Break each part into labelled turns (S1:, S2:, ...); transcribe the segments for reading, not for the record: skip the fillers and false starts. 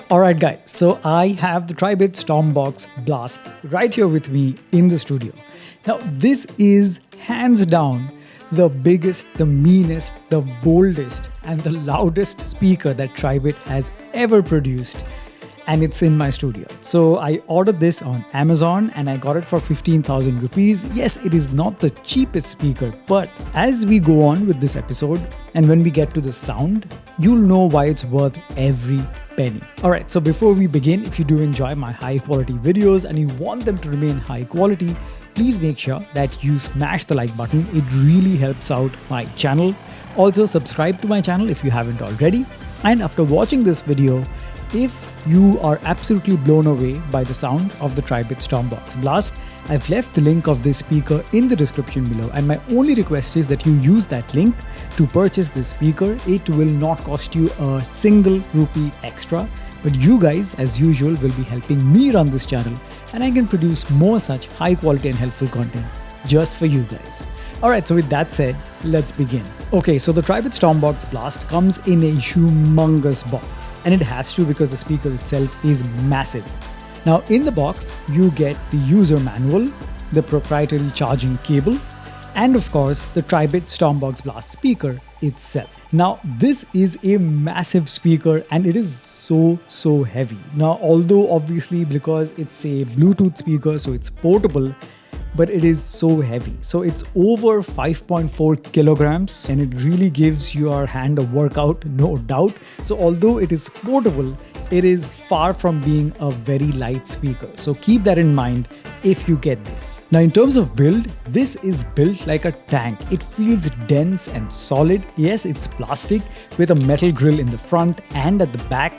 S1: Alright guys, so I have the Tribit StormBox Blast right here with me in the studio. Now this is hands down the biggest, the meanest, the boldest and the loudest speaker that Tribit has ever produced, and it's in my studio. So I ordered this on Amazon and I got it for 15,000 rupees. Yes, it is not the cheapest speaker, but as we go on with this episode and when we get to the sound, you'll know why it's worth every penny. Alright, so before we begin, if you do enjoy my high quality videos and you want them to remain high quality, please make sure that you smash the like button. It really helps out my channel. Also subscribe to my channel if you haven't already. And after watching this video, if you are absolutely blown away by the sound of the Tribit StormBox Blast, I've left the link of this speaker in the description below, and my only request is that you use that link to purchase this speaker. It will not cost you a single rupee extra, but you guys as usual will be helping me run this channel and I can produce more such high quality and helpful content just for you guys. Alright, so with that said, let's begin. Okay, so the Tribit StormBox Blast comes in a humongous box, and it has to because the speaker itself is massive. Now in the box, you get the user manual, the proprietary charging cable, and of course the Tribit StormBox Blast speaker itself. Now this is a massive speaker and it is so heavy. Now although obviously because it's a Bluetooth speaker, so it's portable, but it is so heavy. So it's over 5.4 kilograms and it really gives your hand a workout, no doubt. So although it is portable, it is far from being a very light speaker. So keep that in mind if you get this. Now in terms of build, this is built like a tank. It feels dense and solid. Yes, it's plastic with a metal grill in the front and at the back,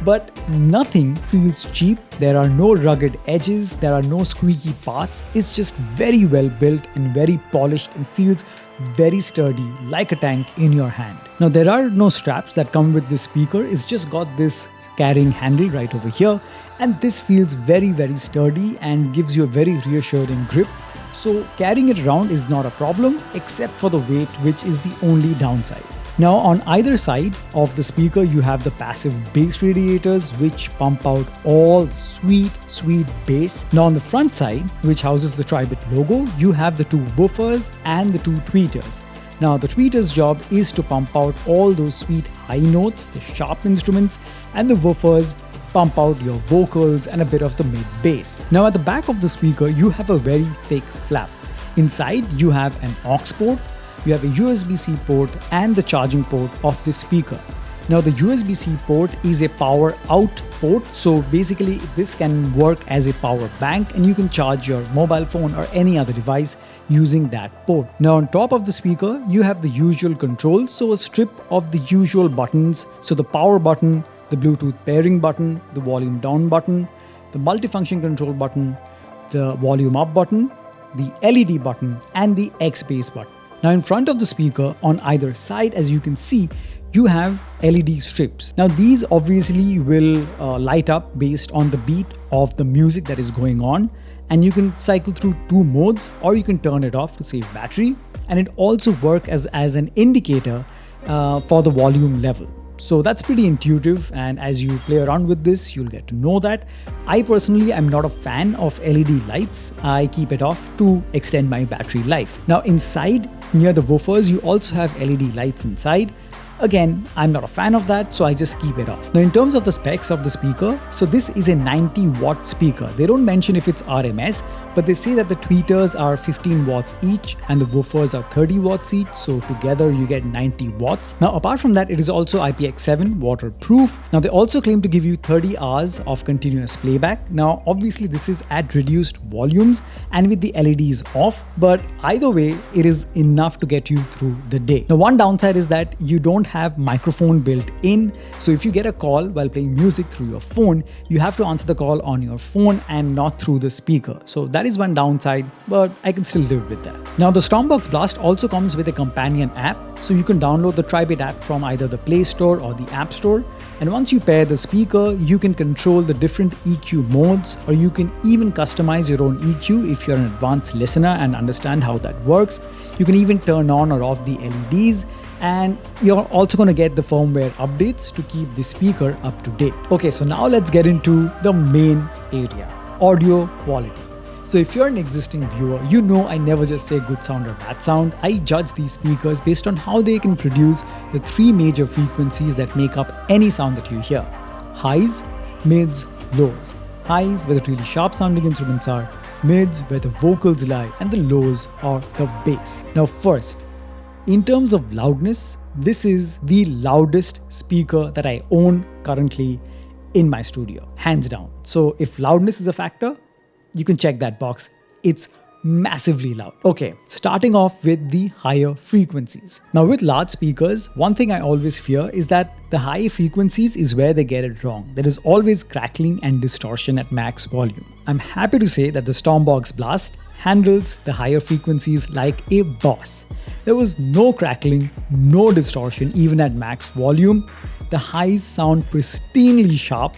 S1: but nothing feels cheap. There are no rugged edges, there are no squeaky parts. It's just very well built and very polished and feels very sturdy like a tank in your hand. Now there are no straps that come with this speaker. It's just got this carrying handle right over here, and this feels very sturdy and gives you a very reassuring grip. So carrying it around is not a problem except for the weight, which is the only downside. Now on either side of the speaker you have the passive bass radiators which pump out all the sweet bass. Now on the front side, which houses the Tribit logo, you have the two woofers and the two tweeters. Now the tweeter's job is to pump out all those sweet high notes, the sharp instruments, and the woofers pump out your vocals and a bit of the mid bass. Now at the back of the speaker you have a very thick flap. Inside you have an aux port, you have a USB-C port and the charging port of this speaker. Now the USB-C port is a power out port, so basically this can work as a power bank and you can charge your mobile phone or any other device using that port. Now on top of the speaker you have the usual controls, so a strip of the usual buttons, so the power button, the Bluetooth pairing button, the volume down button, the multifunction control button, the volume up button, the LED button and the X bass button. Now in front of the speaker on either side, as you can see, you have LED strips. Now these obviously will light up based on the beat of the music that is going on, and you can cycle through two modes or you can turn it off to save battery, and it also works as an indicator for the volume level. So that's pretty intuitive, and as you play around with this you'll get to know that. I personally am not a fan of LED lights. I keep it off to extend my battery life. Now inside near the woofers you also have LED lights inside. Again, I'm not a fan of that, so I just keep it off. Now in terms of the specs of the speaker, so this is a 90 watt speaker. They don't mention if it's RMS, but they say that the tweeters are 15 watts each and the woofers are 30 watts each, so together you get 90 watts. Now apart from that, it is also IPX7 waterproof. Now they also claim to give you 30 hours of continuous playback. Now obviously this is at reduced volumes and with the LEDs off, but either way it is enough to get you through the day. Now one downside is that you don't have microphone built in, so if you get a call while playing music through your phone, you have to answer the call on your phone and not through the speaker. So that is one downside, but I can still live with that. Now the StormBox Blast also comes with a companion app, so you can download the Tribit app from either the Play Store or the App Store, and once you pair the speaker you can control the different EQ modes, or you can even customize your own EQ if you're an advanced listener and understand how that works. You can even turn on or off the LEDs, And you're also going to get the firmware updates to keep the speaker up to date. Okay, so now let's get into the main area, audio quality. So if you're an existing viewer, you know I never just say good sound or bad sound. I judge these speakers based on how they can produce the three major frequencies that make up any sound that you hear: highs, mids, lows. Highs, where the really sharp sounding instruments are, mids, where the vocals lie, and the lows are the bass. Now first, in terms of loudness, this is the loudest speaker that I own currently in my studio, hands down. So if loudness is a factor, you can check that box. It's massively loud. Okay, starting off with the higher frequencies. Now with large speakers, one thing I always fear is that the high frequencies is where they get it wrong. There is always crackling and distortion at max volume. I'm happy to say that the StormBox Blast handles the higher frequencies like a boss. There was no crackling, no distortion even at max volume. The highs sound pristinely sharp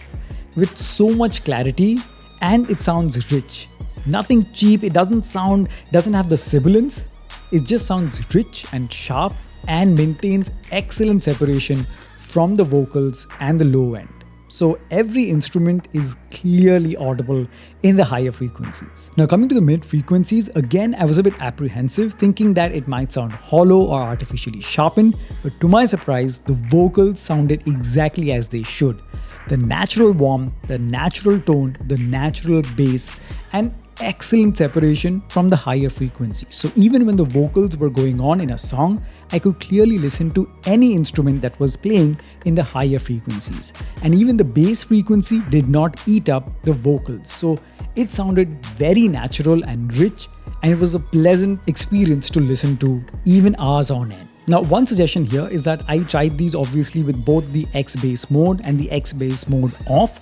S1: with so much clarity, and it sounds rich. Nothing cheap, it doesn't have the sibilance. It just sounds rich and sharp and maintains excellent separation from the vocals and the low end. So every instrument is clearly audible in the higher frequencies. Now coming to the mid frequencies, again I was a bit apprehensive, thinking that it might sound hollow or artificially sharpened, but to my surprise, the vocals sounded exactly as they should. The natural warmth, the natural tone, the natural bass, and excellent separation from the higher frequencies. So even when the vocals were going on in a song, I could clearly listen to any instrument that was playing in the higher frequencies. And even the bass frequency did not eat up the vocals. So it sounded very natural and rich, and it was a pleasant experience to listen to even hours on end. Now, one suggestion here is that I tried these obviously with both the X bass mode and the X bass mode off.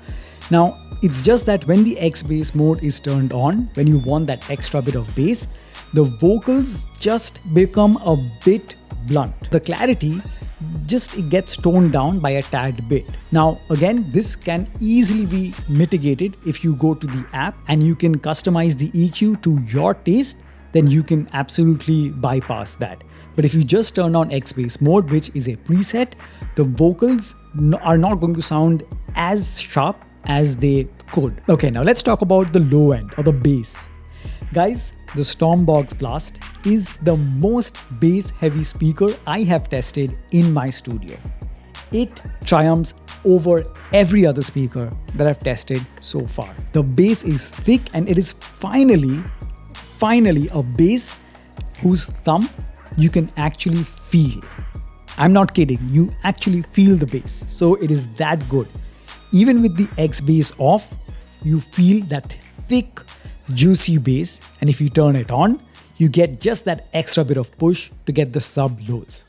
S1: Now, it's just that when the X bass mode is turned on, when you want that extra bit of bass, the vocals just become a bit blunt. The clarity it gets toned down by a tad bit. Now, again, this can easily be mitigated if you go to the app and you can customize the EQ to your taste, then you can absolutely bypass that. But if you just turn on X bass mode, which is a preset, the vocals are not going to sound as sharp as they could. Okay, now let's talk about the low end or the bass. Guys, the StormBox Blast is the most bass heavy speaker I have tested in my studio. It triumphs over every other speaker that I've tested so far. The bass is thick, and it is finally a bass whose thumb you can actually feel. I'm not kidding, you actually feel the bass. So it is that good. Even with the X bass off, you feel that thick, juicy bass, and if you turn it on, you get just that extra bit of push to get the sub lows.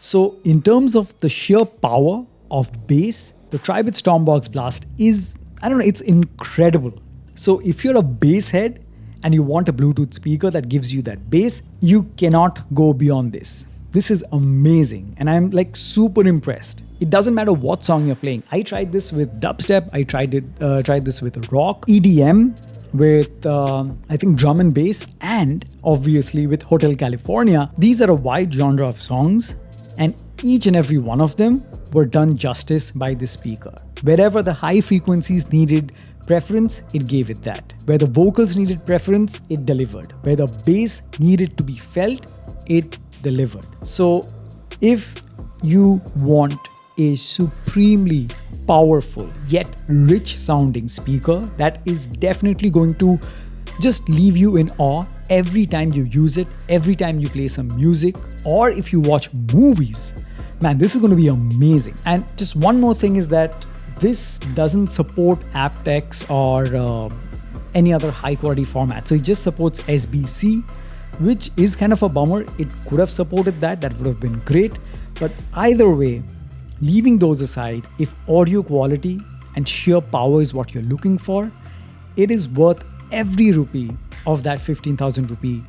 S1: So in terms of the sheer power of bass, the Tribit StormBox Blast is, it's incredible. So if you're a bass head and you want a Bluetooth speaker that gives you that bass, you cannot go beyond this. This is amazing, and I'm like super impressed. It doesn't matter what song you're playing. I tried this with dubstep, I tried this with rock, EDM, with I think drum and bass, and obviously with Hotel California. These are a wide genre of songs, and each and every one of them were done justice by this speaker. Wherever the high frequencies needed preference, it gave it that. Where the vocals needed preference, it delivered. Where the bass needed to be felt, it delivered. So if you want a supremely powerful yet rich sounding speaker that is definitely going to just leave you in awe every time you use it, every time you play some music, or if you watch movies, man, this is going to be amazing. And just one more thing is that this doesn't support aptX or any other high quality format. So it just supports SBC, which is kind of a bummer. It could have supported that would have been great. But either way, leaving those aside, if audio quality and sheer power is what you're looking for, it is worth every rupee of that 15,000 rupee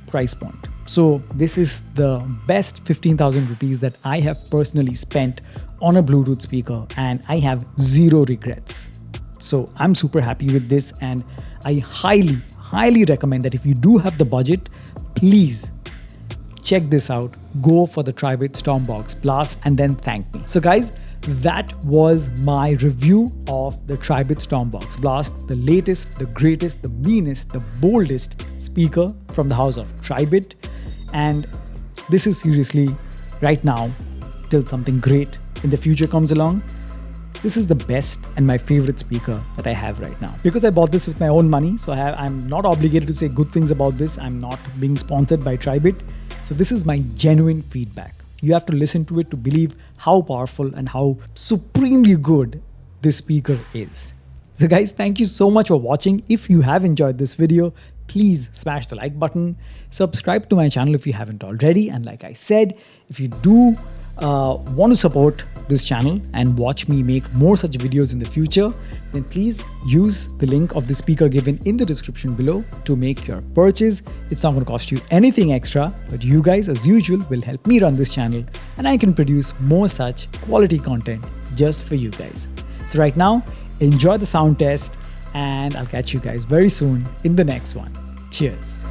S1: price point. So this is the best 15,000 rupees that I have personally spent on a Bluetooth speaker, and I have zero regrets. So I'm super happy with this, and I highly recommend that if you do have the budget, please check this out. Go for the Tribit StormBox Blast and then thank me. So guys, that was my review of the Tribit StormBox Blast, the latest, the greatest, the meanest, the boldest speaker from the house of Tribit. And this is seriously, right now, till something great in the future comes along, this is the best and my favorite speaker that I have right now. Because I bought this with my own money, so I'm not obligated to say good things about this. I'm not being sponsored by Tribit. So this is my genuine feedback. You have to listen to it to believe how powerful and how supremely good this speaker is. So guys, thank you so much for watching. If you have enjoyed this video, please smash the like button, subscribe to my channel if you haven't already. And like I said, if you do want to support this channel and watch me make more such videos in the future, then please use the link of the speaker given in the description below to make your purchase. It's not going to cost you anything extra, but you guys, as usual, will help me run this channel and I can produce more such quality content just for you guys. So right now, enjoy the sound test and I'll catch you guys very soon in the next one. Cheers.